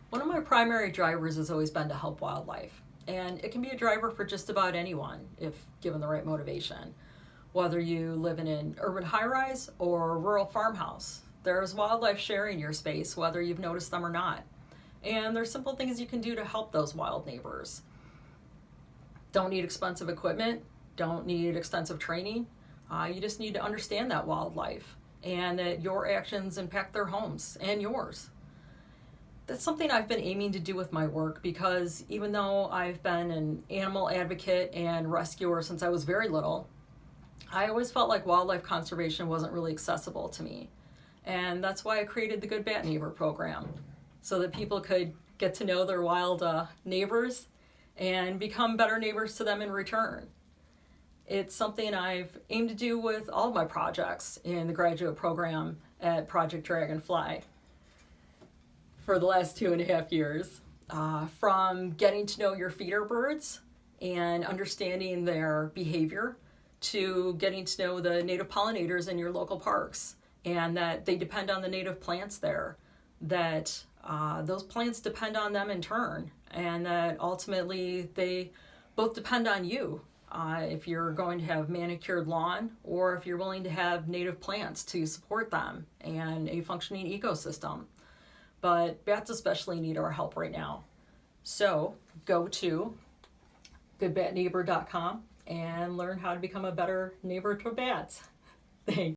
One of my primary drivers has always been to help wildlife, and it can be a driver for just about anyone if given the right motivation. Whether you live in an urban high-rise or a rural farmhouse, there's wildlife sharing your space, whether you've noticed them or not. And there's simple things you can do to help those wild neighbors. Don't need expensive equipment, don't need extensive training. You just need to understand that wildlife and that your actions impact their homes and yours. That's something I've been aiming to do with my work because even though I've been an animal advocate and rescuer since I was very little, I always felt like wildlife conservation wasn't really accessible to me. And that's why I created the Good Bat Neighbor program, so that people could get to know their wild neighbors and become better neighbors to them in return. It's something I've aimed to do with all of my projects in the graduate program at Project Dragonfly for the last 2.5 years. From getting to know your feeder birds and understanding their behavior to getting to know the native pollinators in your local parks and that they depend on the native plants there, that those plants depend on them in turn, and that ultimately they both depend on you if you're going to have manicured lawn or if you're willing to have native plants to support them and a functioning ecosystem. But bats especially need our help right now. So go to goodbatneighbor.com and learn how to become a better neighbor to bats. Thanks.